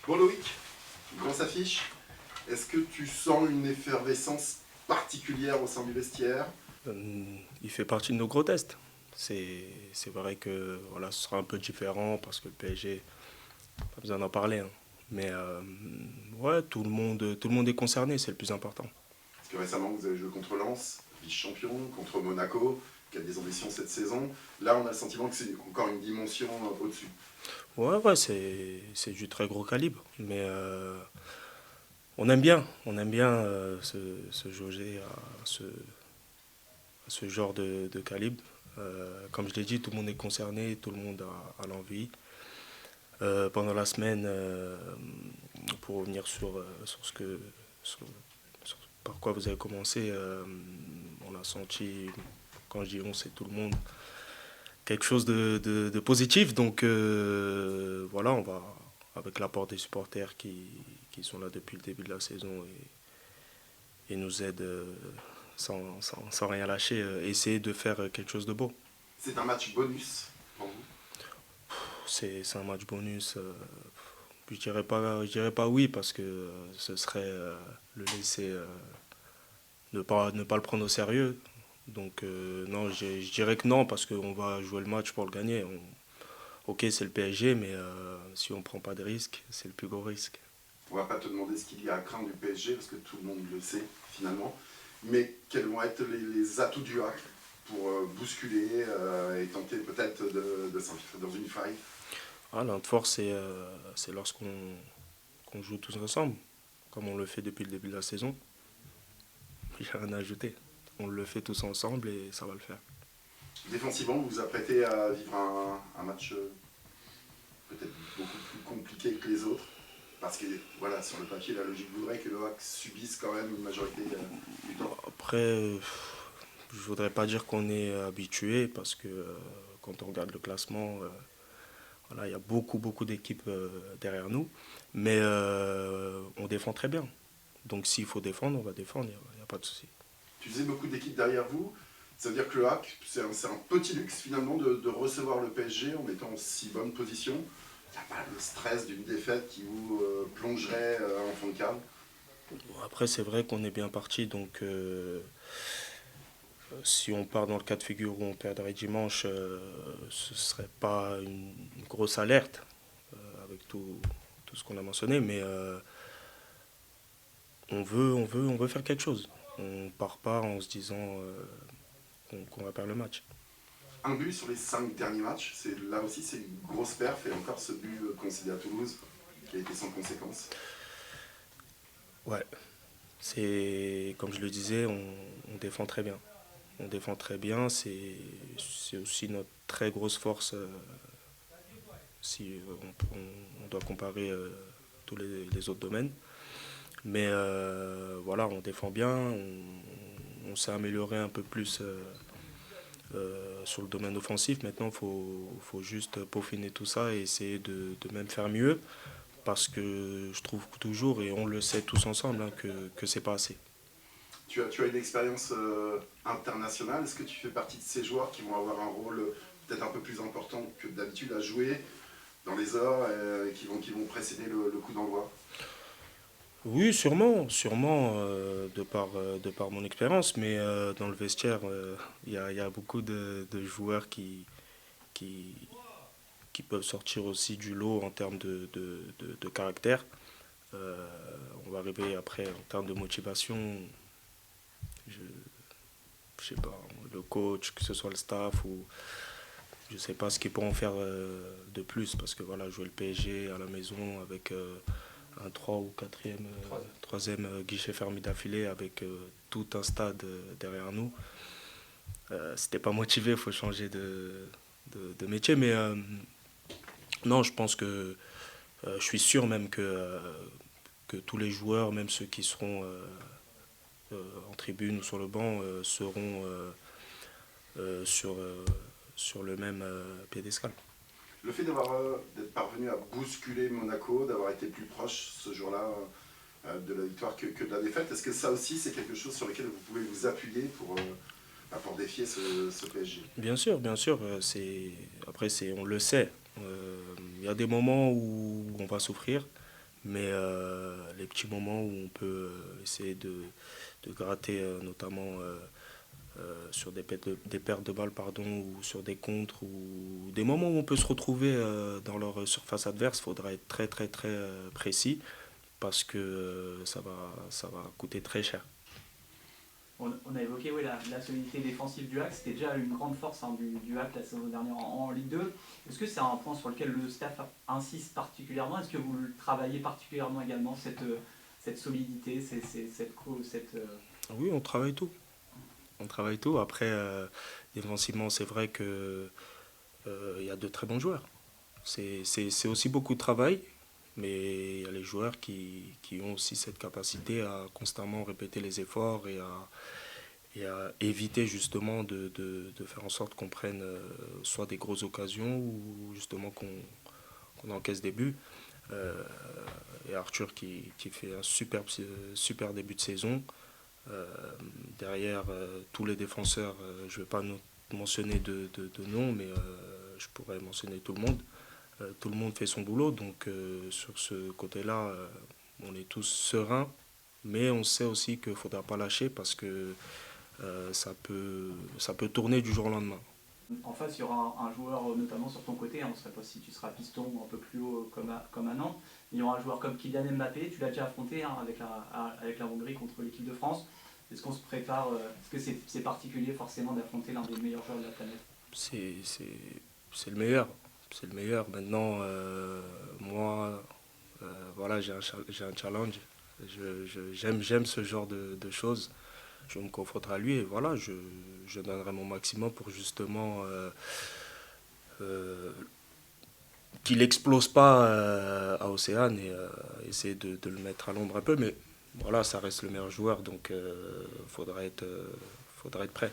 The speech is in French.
Bon Loïc, grosse affiche. Est-ce que tu sens une effervescence particulière au sein du vestiaire? Il fait partie de nos gros tests. C'est vrai que voilà, ce sera un peu différent parce que le PSG, pas besoin d'en parler, hein. Mais ouais, tout le monde est concerné, c'est le plus important. Parce que récemment vous avez joué contre Lens, vice-champion, contre Monaco, qui a des ambitions cette saison. Là on a le sentiment que c'est encore une dimension au-dessus. Ouais, ouais, c'est du très gros calibre. Mais on aime bien se jauger à ce genre de calibre. Comme je l'ai dit, tout le monde est concerné, tout le monde a l'envie. Pendant la semaine, pour revenir sur ce que, sur- sur par quoi vous avez commencé, on a senti, quand je dis on, c'est tout le monde, quelque chose de positif. Donc voilà, on va, avec l'apport des supporters qui sont là depuis le début de la saison et nous aident sans rien lâcher, essayer de faire quelque chose de beau. C'est un match bonus pour vous. C'est un match bonus. Je dirais pas oui parce que ce serait le laisser ne pas le prendre au sérieux. Donc non, je dirais que non parce qu'on va jouer le match pour le gagner. Ok, c'est le PSG, mais si on ne prend pas de risques, c'est le plus gros risque. On va pas te demander ce qu'il y a à craindre du PSG parce que tout le monde le sait finalement. Mais quels vont être les atouts du hack pour bousculer et tenter peut-être de s'infiltrer dans une faille? Ah, notre force, c'est qu'on joue tous ensemble, comme on le fait depuis le début de la saison. Il n'y a rien à ajouter. On le fait tous ensemble et ça va le faire. Défensivement, vous vous apprêtez à vivre un match peut-être beaucoup plus compliqué que les autres. Parce que voilà, sur le papier, la logique voudrait que le hack subisse quand même une majorité du temps. Après, je voudrais pas dire qu'on est habitué parce que quand on regarde le classement, voilà, il y a beaucoup d'équipes derrière nous. Mais on défend très bien. Donc s'il faut défendre, on va défendre, il n'y a pas de souci. Tu faisais beaucoup d'équipes derrière vous. Ça veut dire que le hack, c'est un petit luxe finalement de recevoir le PSG en étant en si bonne position. Il n'y a pas le stress d'une défaite qui vous plongerait en fond de cale. Bon, après, c'est vrai qu'on est bien parti, donc si on part dans le cas de figure où on perdrait dimanche, ce serait pas une grosse alerte avec tout ce qu'on a mentionné, mais on veut faire quelque chose. On part pas en se disant qu'on va perdre le match. Un but sur les 5 derniers matchs, là aussi c'est une grosse perf et encore ce but concédé à Toulouse qui a été sans conséquence. Ouais, c'est comme je le disais, on défend très bien. On défend très bien, c'est aussi notre très grosse force si on doit comparer tous les autres domaines. Mais voilà, on défend bien, on s'est amélioré un peu plus sur le domaine offensif. Maintenant, faut juste peaufiner tout ça et essayer de même faire mieux parce que je trouve toujours, et on le sait tous ensemble, hein, que c'est pas assez. Tu as une expérience internationale. Est-ce que tu fais partie de ces joueurs qui vont avoir un rôle peut-être un peu plus important que d'habitude à jouer dans les heures et qui vont précéder le coup d'envoi? Oui, sûrement, sûrement, de par mon expérience, mais dans le vestiaire, il y a beaucoup de joueurs qui, qui peuvent sortir aussi du lot en termes de caractère. Euh, on va arriver après en termes de motivation, je, je sais pas, le coach, que ce soit le staff ou je sais pas ce qu'ils pourront faire de plus parce que voilà, jouer le PSG à la maison avec un 3 ou 4e, 3e guichet fermé d'affilée avec tout un stade derrière nous. C'était pas motivé, il faut changer de métier. Mais non, je pense que je suis sûr même que tous les joueurs, même ceux qui seront en tribune ou sur le banc, seront sur, sur le même piédestal. Le fait d'être parvenu à bousculer Monaco, d'avoir été plus proche ce jour-là de la victoire que de la défaite, est-ce que ça aussi c'est quelque chose sur lequel vous pouvez vous appuyer pour défier ce PSG? Bien sûr, après on le sait. Il y a des moments où on va souffrir, Mais les petits moments où on peut essayer de gratter, notamment sur des pertes de balles, pardon, ou sur des contres, ou des moments où on peut se retrouver dans leur surface adverse, il faudra être très très très précis parce que ça va coûter très cher. On a évoqué la solidité défensive du HAC, c'était déjà une grande force du HAC la saison dernière en Ligue 2. Est-ce que c'est un point sur lequel le staff insiste particulièrement? Est-ce que vous le travaillez particulièrement également, cette solidité, Oui, on travaille tout. On travaille tout. Après, défensivement, c'est vrai que il y a de très bons joueurs. C'est aussi beaucoup de travail, mais il y a les joueurs qui ont aussi cette capacité à constamment répéter les efforts et à éviter justement de faire en sorte qu'on prenne soit des grosses occasions ou justement qu'on encaisse des buts. Euh, et Arthur qui fait un super début de saison. Euh, Derrière tous les défenseurs, je ne vais pas mentionner de nom, mais je pourrais mentionner tout le monde. Tout le monde fait son boulot, donc sur ce côté-là, on est tous sereins, mais on sait aussi qu'il ne faudra pas lâcher parce que ça peut tourner du jour au lendemain. En face, il y aura un joueur, notamment sur ton côté, on ne sait pas si tu seras piston ou un peu plus haut comme à Nantes, il y aura un joueur comme Kylian Mbappé, tu l'as déjà affronté avec la Hongrie contre l'équipe de France. Est-ce qu'on se prépare, est-ce que c'est particulier forcément d'affronter l'un des meilleurs joueurs de la planète? C'est c'est le meilleur. C'est le meilleur. Maintenant, moi, voilà, j'ai un challenge. J'aime ce genre de choses. Je me confronterai à lui et voilà, je donnerai mon maximum pour justement euh, qu'il explose pas à Océane et essayer de le mettre à l'ombre un peu. Mais voilà, ça reste le meilleur joueur, donc faudra être prêt.